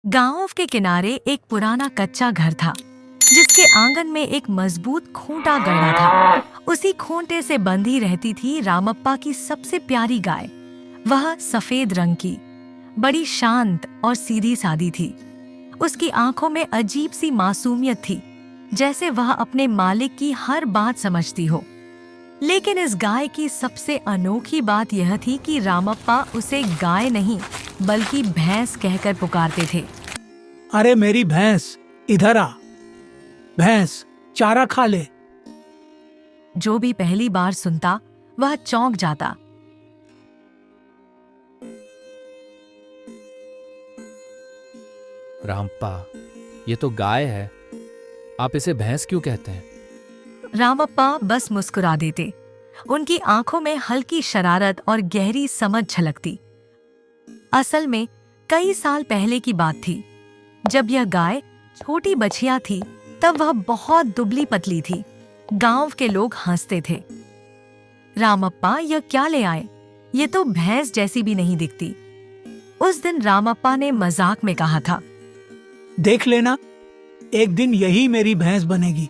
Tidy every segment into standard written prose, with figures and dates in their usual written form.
गांव के किनारे एक पुराना कच्चा घर था जिसके आंगन में एक मजबूत खूंटा गड़ा था। उसी खूंटे से बंधी रहती थी रामप्पा की सबसे प्यारी गाय। वह सफेद रंग की, बड़ी शांत और सीधी सादी थी। उसकी आंखों में अजीब सी मासूमियत थी, जैसे वह अपने मालिक की हर बात समझती हो। लेकिन इस गाय की सबसे अनोखी बात यह थी कि रामप्पा उसे गाय नहीं बल्कि भैंस कहकर पुकारते थे। अरे मेरी भैंस, इधर आ। भैंस, चारा खा ले। जो भी पहली बार सुनता वह चौंक जाता। रामप्पा, ये तो गाय है, आप इसे भैंस क्यों कहते हैं? रामप्पा बस मुस्कुरा देते। उनकी आंखों में हल्की शरारत और गहरी समझ झलकती। असल में कई साल पहले की बात थी, जब यह गाय छोटी बछिया थी। तब वह बहुत दुबली पतली थी। गांव के लोग हंसते थे। रामप्पा, यह क्या ले आए? ये तो भैंस जैसी भी नहीं दिखती। उस दिन रामप्पा ने मजाक में कहा था, देख लेना, एक दिन यही मेरी भैंस बनेगी।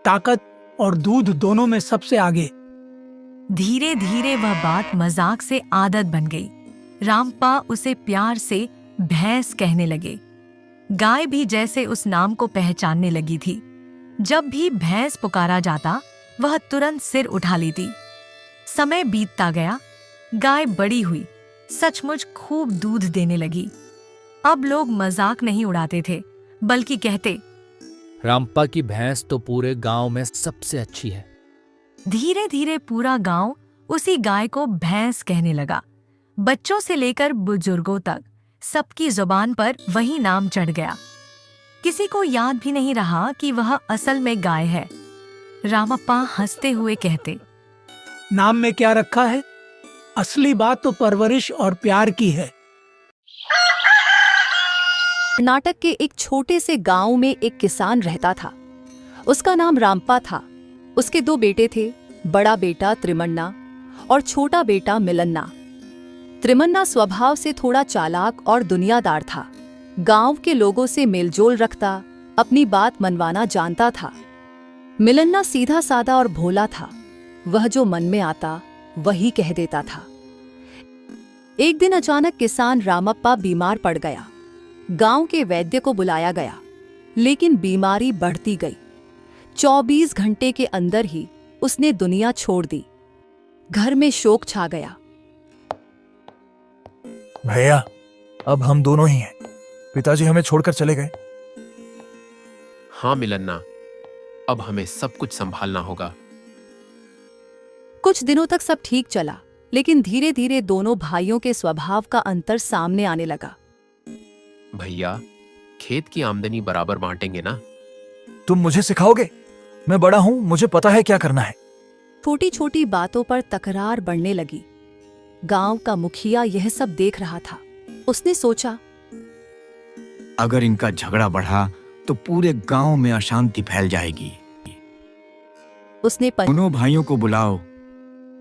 ताकत और दूध दोनों में सबसे आगे। धीरे धीरे वह बात मजाक से आदत बन गई। रामप्पा उसे प्यार से भैंस कहने लगे। गाय भी जैसे उस नाम को पहचानने लगी थी। जब भी भैंस पुकारा जाता, वह तुरंत सिर उठा लेती। समय बीतता गया। गाय बड़ी हुई, सचमुच खूब दूध देने लगी। अब लोग मजाक नहीं उड़ाते थे, बल्कि कहते, रामप्पा की भैंस तो पूरे गांव में सबसे अच्छी है। धीरे धीरे पूरा गांव उसी गाय को भैंस कहने लगा। बच्चों से लेकर बुजुर्गों तक सबकी जुबान पर वही नाम चढ़ गया। किसी को याद भी नहीं रहा कि वह असल में गाय है। रामप्पा हंसते हुए कहते, नाम में क्या रखा है? असली बात तो परवरिश और प्यार की है। कर्नाटक के एक छोटे से गांव में एक किसान रहता था। उसका नाम रामप्पा था। उसके दो बेटे थे, बड़ा बेटा त्रिमन्ना और छोटा बेटा मिलन्ना। त्रिमन्ना स्वभाव से थोड़ा चालाक और दुनियादार था। गांव के लोगों से मेलजोल रखता, अपनी बात मनवाना जानता था। मिलन्ना सीधा सादा और भोला था। वह जो मन में आता वही कह देता था। एक दिन अचानक किसान रामप्पा बीमार पड़ गया। गांव के वैद्य को बुलाया गया, लेकिन बीमारी बढ़ती गई। 24 घंटे के अंदर ही उसने दुनिया छोड़ दी। घर में शोक छा गया। भैया, अब हम दोनों ही हैं। पिताजी हमें छोड़कर चले गए। हाँ मिलन्ना, अब हमें सब कुछ संभालना होगा। कुछ दिनों तक सब ठीक चला, लेकिन धीरे धीरे दोनों भाइयों के स्वभाव का अंतर सामने आने लगा। भैया, खेत की आमदनी बराबर बांटेंगे ना? तुम मुझे सिखाओगे? मैं बड़ा हूं, मुझे पता है क्या करना है। छोटी छोटी बातों पर तकरार बढ़ने लगी। गांव का मुखिया यह सब देख रहा था। उसने सोचा, अगर इनका झगड़ा बढ़ा तो पूरे गांव में अशांति फैल जाएगी। उसने दोनों भाइयों को बुलाओ,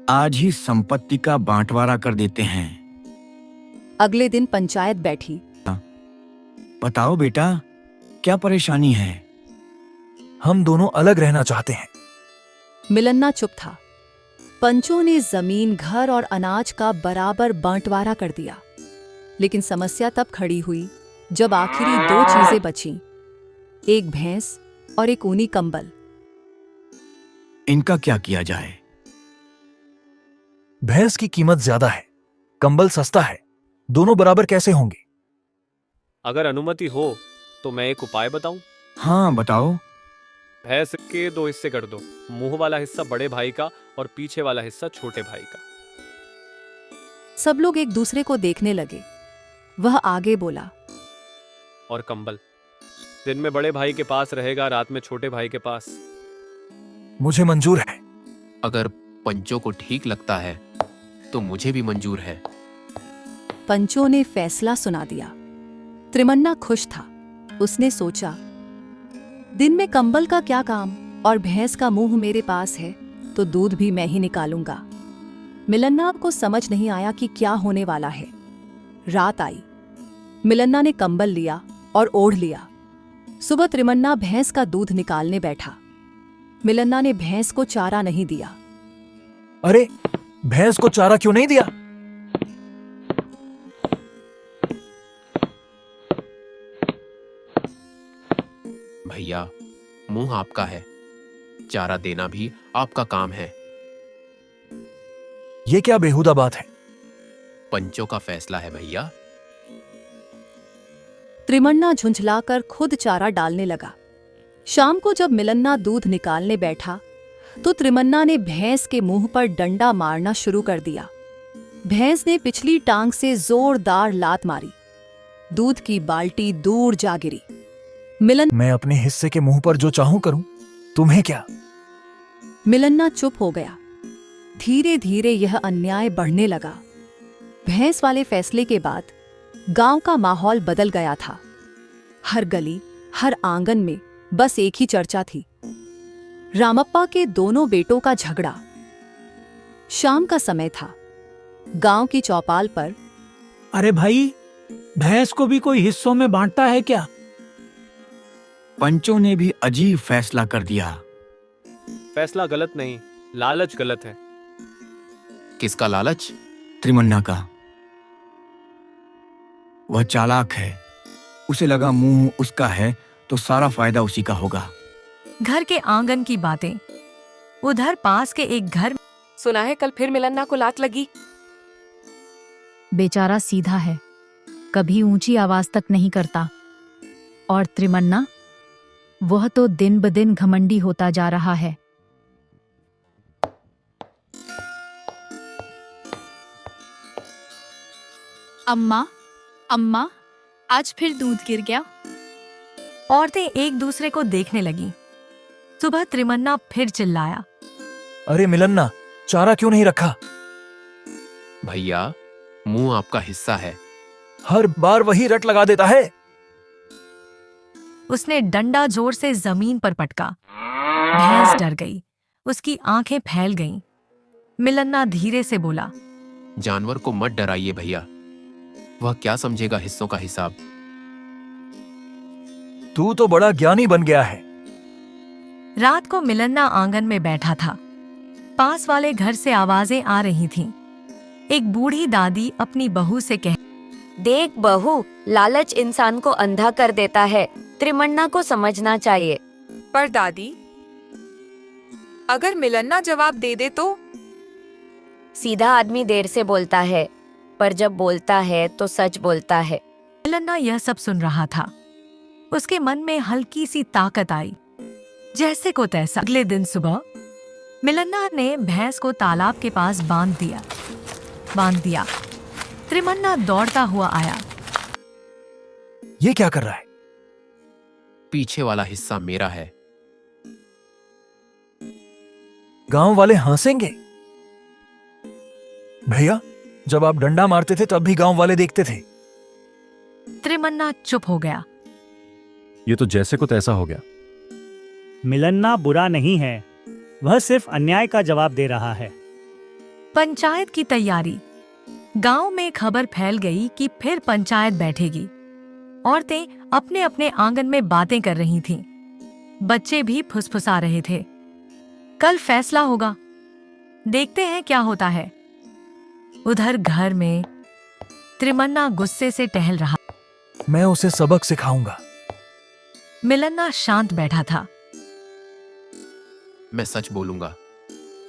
आज ही संपत्ति का बांटवारा कर देते हैं। अगले दिन पंचायत बैठी। बताओ बेटा, क्या परेशानी है? हम दोनों अलग रहना चाहते हैं। मिलन्ना चुप था। पंचों ने जमीन, घर और अनाज का बराबर बांटवारा कर दिया। लेकिन समस्या तब खड़ी हुई जब आखिरी दो चीजें बचीं, एक भैंस और एक ऊनी कंबल। इनका क्या किया जाए? भैंस की कीमत ज्यादा है, कंबल सस्ता है। दोनों बराबर कैसे होंगे? अगर अनुमति हो तो मैं एक उपाय बताऊं? हाँ बताओ। भैंस के दो हिस्से कर दो, मुंह वाला हिस्सा बड़े भाई का और पीछे वाला हिस्सा छोटे भाई का। सब लोग एक दूसरे को देखने लगे। वह आगे बोला, और कंबल दिन में बड़े भाई के पास रहेगा, रात में छोटे भाई के पास। मुझे मंजूर है। अगर पंचों को ठीक लगता है तो मुझे भी मंजूर है। पंचों ने फैसला सुना दिया। त्रिमन्ना खुश था। उसने सोचा, दिन में कंबल का क्या काम, और भैंस का मुंह मेरे पास है तो दूध भी मैं ही निकालूंगा। मिलन्ना को समझ नहीं आया कि क्या होने वाला है। रात आई। मिलन्ना ने कंबल लिया और ओढ़ लिया। सुबह त्रिमन्ना भैंस का दूध निकालने बैठा। मिलन्ना ने भैंस को चारा नहीं दिया। अरे भैंस को चारा क्यों नहीं दिया? भैया, मुंह आपका है, चारा देना भी आपका काम है। ये क्या बेहुदा बात है? पंचों का फैसला है भैया। त्रिमन्ना झुंझलाकर खुद चारा डालने लगा। शाम को जब मिलन्ना दूध निकालने बैठा तो त्रिमन्ना ने भैंस के मुंह पर डंडा मारना शुरू कर दिया। भैंस ने पिछली टांग से जोरदार लात मारी। दूध की बाल्टी दूर जा गिरी। मैं अपने हिस्से के मुंह पर जो चाहूं करूं, तुम्हें क्या? मिलन्ना चुप हो गया। धीरे धीरे यह अन्याय बढ़ने लगा। भैंस वाले फैसले के बाद गांव का माहौल बदल गया था। हर गली, हर आंगन में बस एक ही चर्चा थी, रामप्पा के दोनों बेटों का झगड़ा। शाम का समय था। गांव की चौपाल पर अरे भाई, भैंस को भी कोई हिस्सों में बांटता है क्या? पंचों ने भी अजीब फैसला कर दिया। फैसला गलत नहीं, लालच गलत है। किसका लालच? त्रिमन्ना का। वह चालाक है। उसे लगा मुंह उसका है तो सारा फायदा उसी का होगा। घर के आंगन की बातें। उधर पास के एक घर सुना है कल फिर मिलन्ना को लात लगी। बेचारा सीधा है, कभी ऊंची आवाज तक नहीं करता। और त्रिमन्ना, वह तो दिन ब दिन घमंडी होता जा रहा है। अम्मा, अम्मा, आज फिर दूध गिर गया। औरतें एक दूसरे को देखने लगी। सुबह त्रिमन्ना फिर चिल्लाया, अरे मिलन्ना, चारा क्यों नहीं रखा? भैया, मुंह आपका हिस्सा है। हर बार वही रट लगा देता है। उसने डंडा जोर से जमीन पर पटका। भैंस डर गई, उसकी आंखें फैल गईं। मिलन्ना धीरे से बोला, जानवर को मत डराइए भैया, वह क्या समझेगा हिस्सों का हिसाब। तू तो बड़ा ज्ञानी बन गया है। रात को मिलन्ना आंगन में बैठा था। पास वाले घर से आवाजें आ रही थीं। एक बूढ़ी दादी अपनी बहू से कह, देख बहू, लालच इंसान को अंधा कर देता है, त्रिमन्ना को समझना चाहिए। पर दादी, अगर मिलन्ना जवाब दे दे तो? सीधा आदमी देर से बोलता है, पर जब बोलता है तो सच बोलता है। मिलन्ना यह सब सुन रहा था। उसके मन में हल्की सी ताकत आई। जैसे को तैसा। अगले दिन सुबह मिलन्ना ने भैंस को तालाब के पास बांध दिया। त्रिमन्ना दौड़ता हुआ आया। ये क्या कर रहा है? पीछे वाला हिस्सा मेरा है। गांव वाले हंसेंगे। भैया, जब आप डंडा मारते थे तब भी गांव वाले देखते थे। त्रिमन्ना चुप हो गया। ये तो जैसे को तैसा हो गया। मिलन्ना बुरा नहीं है, वह सिर्फ अन्याय का जवाब दे रहा है। पंचायत की तैयारी। गांव में खबर फैल गई कि फिर पंचायत बैठेगी। औरतें अपने अपने आंगन में बातें कर रही थीं। बच्चे भी फुसफुसा रहे थे। कल फैसला होगा, देखते हैं क्या होता है। उधर घर में त्रिमन्ना गुस्से से टहल रहा। मैं उसे सबक सिखाऊंगा। मिलन्ना शांत बैठा था। मैं सच बोलूंगा,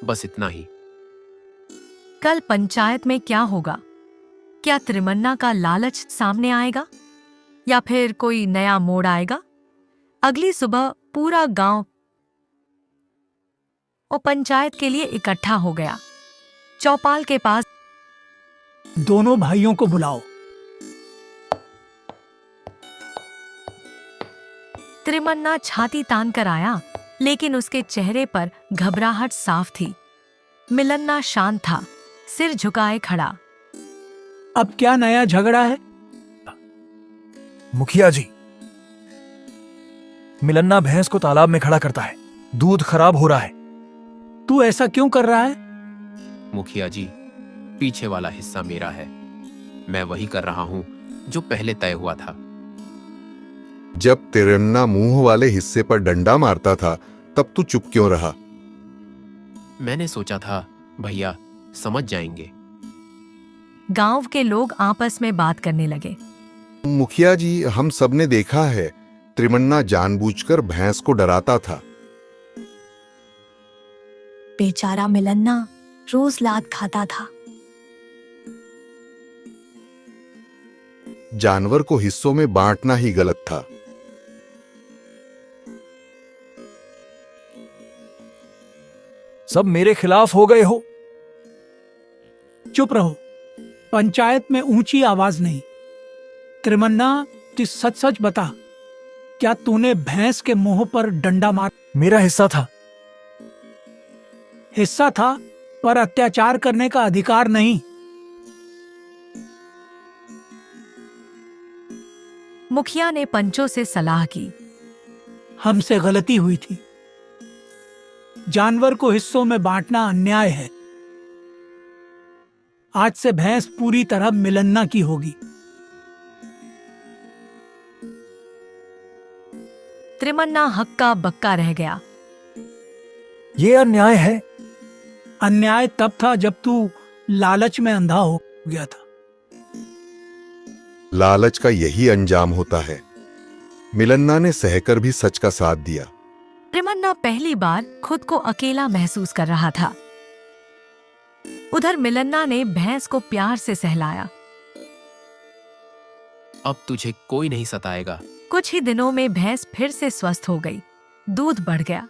बस इतना ही। कल पंचायत में क्या होगा? क्या त्रिमन्ना का लालच सामने आएगा या फिर कोई नया मोड़ आएगा? अगली सुबह पूरा गांव और पंचायत के लिए इकट्ठा हो गया। चौपाल के पास दोनों भाइयों को बुलाओ। त्रिमन्ना छाती तान कर आया, लेकिन उसके चेहरे पर घबराहट साफ थी। मिलन्ना शांत था, सिर झुकाए खड़ा। अब क्या नया झगड़ा है? मुखिया जी, मिलन्ना भैंस को तालाब में खड़ा करता है। दूध खराब हो रहा है। तू ऐसा क्यों कर रहा है? मुखिया जी, पीछे वाला हिस्सा मेरा है। मैं वही कर रहा हूं जो पहले तय हुआ था। जब तिरन्ना मुंह वाले हिस्से पर डंडा मारता था तब तू चुप क्यों रहा? मैंने सोचा था भैया समझ जाएंगे। गांव के लोग आपस में बात करने लगे। मुखिया जी, हम सबने देखा है त्रिमन्ना जानबूझकर भैंस को डराता था। बेचारा मिलन्ना रोज लात खाता था। जानवर को हिस्सों में बांटना ही गलत था। सब मेरे खिलाफ हो गए हो। चुप रहो, पंचायत में ऊंची आवाज नहीं। त्रिमन्ना, तू सच सच बता, क्या तूने भैंस के मुंह पर डंडा मार? मेरा हिस्सा था। हिस्सा था, पर अत्याचार करने का अधिकार नहीं। मुखिया ने पंचों से सलाह की। हमसे गलती हुई थी। जानवर को हिस्सों में बांटना अन्याय है। आज से भैंस पूरी तरह मिलन्ना की होगी। त्रिमन्ना हक्का बक्का रह गया। ये अन्याय है। अन्याय तब था जब तू लालच में अंधा हो गया था। लालच का यही अंजाम होता है। मिलन्ना ने सहकर भी सच का साथ दिया। त्रिमन्ना पहली बार खुद को अकेला महसूस कर रहा था। उधर मिलन्ना ने भैंस को प्यार से सहलाया। अब तुझे कोई नहीं सताएगा। कुछ ही दिनों में भैंस फिर से स्वस्थ हो गई। दूध बढ़ गया।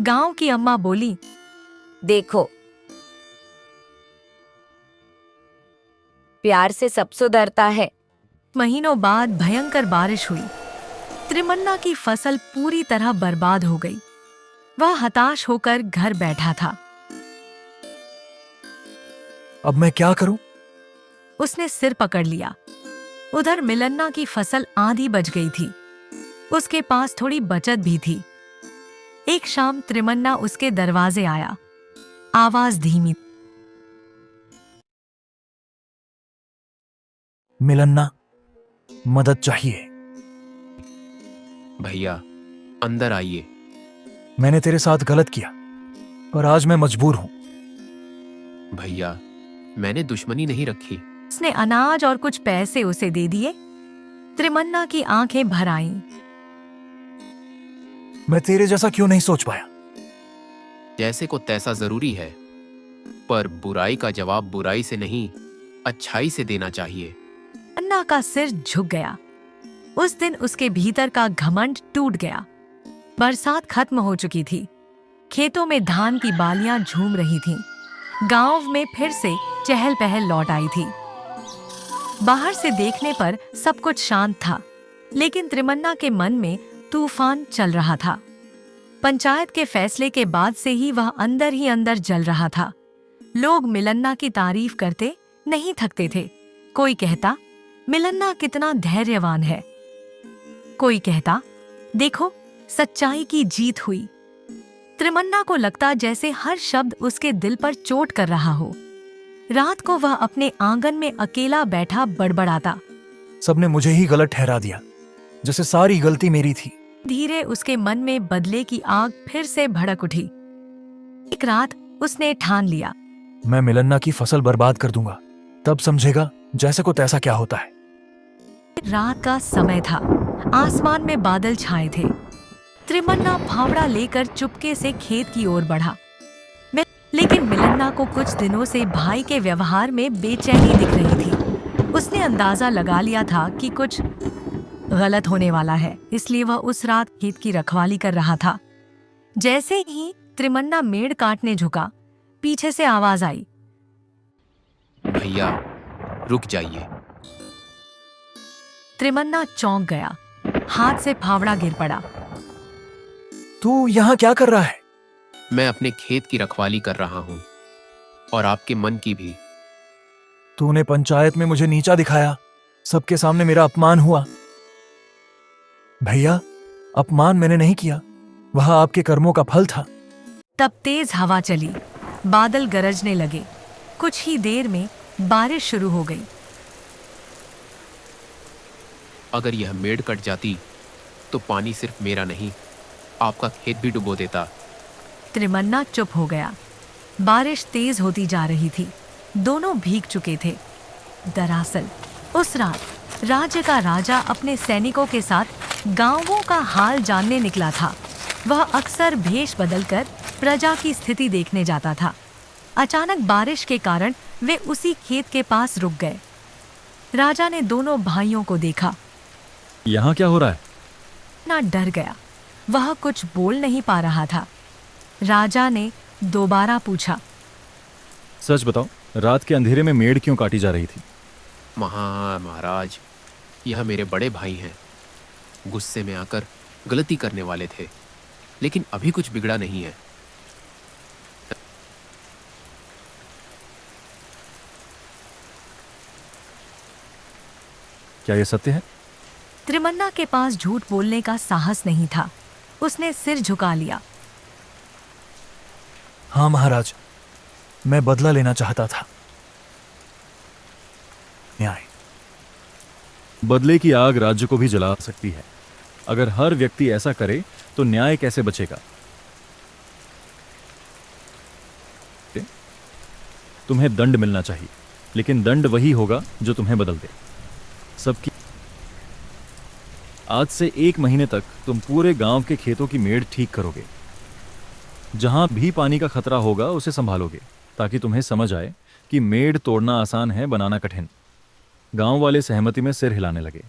गांव की अम्मा बोली, देखो, प्यार से सब सुधरता है। महीनों बाद भयंकर बारिश हुई। त्रिमन्ना की फसल पूरी तरह बर्बाद हो गई। वह हताश होकर घर बैठा था। अब मैं क्या करूं? उसने सिर पकड़ लिया। उधर मिलन्ना की फसल आधी बच गई थी। उसके पास थोड़ी बचत भी थी। एक शाम त्रिमन्ना उसके दरवाजे आया। आवाज धीमी। मिलन्ना, मदद चाहिए। भैया अंदर आइए। मैंने तेरे साथ गलत किया, पर आज मैं मजबूर हूं। भैया मैंने दुश्मनी नहीं रखी। उसने अनाज और कुछ पैसे उसे दे दिए। त्रिमन्ना की आंखें भर आईं। मैं तेरे जैसा क्यों नहीं सोच पाया? जैसे को तैसा जरूरी है, पर बुराई का जवाब बुराई से नहीं, अच्छाई से देना चाहिए। अन्ना का सिर झुक गया। उस दिन उसके भीतर का घमंड टूट गया। बरसात खत्म हो चुकी थी। खेतों में धान की बालियां झूम रही थीं। गांव में फिर से चहल पहल लौट आई थी। बाहर से देखने पर सब कुछ शांत था, लेकिन त्रिमन्ना के मन में तूफान चल रहा था। पंचायत के फैसले के बाद से ही वह अंदर ही अंदर जल रहा था। लोग मिलन्ना की तारीफ करते नहीं थकते थे। कोई कहता, मिलन्ना कितना धैर्यवान है। कोई कहता, देखो, सच्चाई की जीत हुई। त्रिमन्ना को लगता जैसे हर शब्द उसके दिल पर चोट कर रहा हो। रात को वह अपने आंगन में अकेला बैठा बड़बड़ाता। सबने मुझे ही गलत ठहरा दिया, जैसे सारी गलती मेरी थी। धीरे उसके मन में बदले की आग फिर से भड़क उठी। एक रात उसने ठान लिया, मैं मिलन्ना की फसल बर्बाद कर दूंगा, तब समझेगा जैसे को तैसा क्या होता है। रात का समय था। आसमान में बादल छाए थे। त्रिमन्ना फावड़ा लेकर चुपके से खेत की ओर बढ़ा। लेकिन मिलन्ना को कुछ दिनों से भाई के व्यवहार में बेचैनी दिख रही थी। उसने अंदाजा लगा लिया था कि कुछ गलत होने वाला है, इसलिए वह उस रात खेत की रखवाली कर रहा था। जैसे ही त्रिमन्ना मेड़ काटने झुका, पीछे से आवाज आई, भैया रुक जाइए। त्रिमन्ना चौंक गया। हाथ से फावड़ा गिर पड़ा। तू यहाँ क्या कर रहा है? मैं अपने खेत की रखवाली कर रहा हूँ, और आपके मन की भी। तूने पंचायत में मुझे नीचा दिखाया, सबके सामने मेरा अपमान हुआ। भैया, अपमान मैंने नहीं किया, वह आपके कर्मों का फल था। तब तेज हवा चली। बादल गरजने लगे। कुछ ही देर में बारिश शुरू हो गई। अगर यह मेड़ कट जाती तो पानी सिर्फ मेरा नहीं, आपका खेत भी डुबो देता। त्रिमन्ना चुप हो गया। बारिश तेज होती जा रही थी। दोनों भीग चुके थे। दरअसल उस रात राज्य का राजा अपने सैनिकों के साथ गांवों का हाल जानने निकला था। वह अक्सर भेष बदलकर प्रजा की स्थिति देखने जाता था। अचानक बारिश के कारण वे उसी खेत के पास रुक गए। राजा ने दोनों भाइयों को देखा। यहाँ क्या हो रहा है? ना डर गया। वह कुछ बोल नहीं पा रहा था। राजा ने दोबारा पूछा, सच बताओ, रात के अंधेरे में मेड़ क्यों काटी जा रही थी? महाराज, यह मेरे बड़े भाई हैं। गुस्से में आकर गलती करने वाले थे, लेकिन अभी कुछ बिगड़ा नहीं है। क्या यह सत्य है? त्रिमन्ना के पास झूठ बोलने का साहस नहीं था। उसने सिर झुका लिया। हाँ महाराज, मैं बदला लेना चाहता था। न्याय। बदले की आग राज्य को भी जला सकती है। अगर हर व्यक्ति ऐसा करे तो न्याय कैसे बचेगा? तुम्हें दंड मिलना चाहिए, लेकिन दंड वही होगा जो तुम्हें बदल दे। सबकी आज से 1 महीने तक तुम पूरे गांव के खेतों की मेड़ ठीक करोगे। जहां भी पानी का खतरा होगा उसे संभालोगे, ताकि तुम्हें समझ आए कि मेड़ तोड़ना आसान है, बनाना कठिन। गांव वाले सहमति में सिर हिलाने लगे।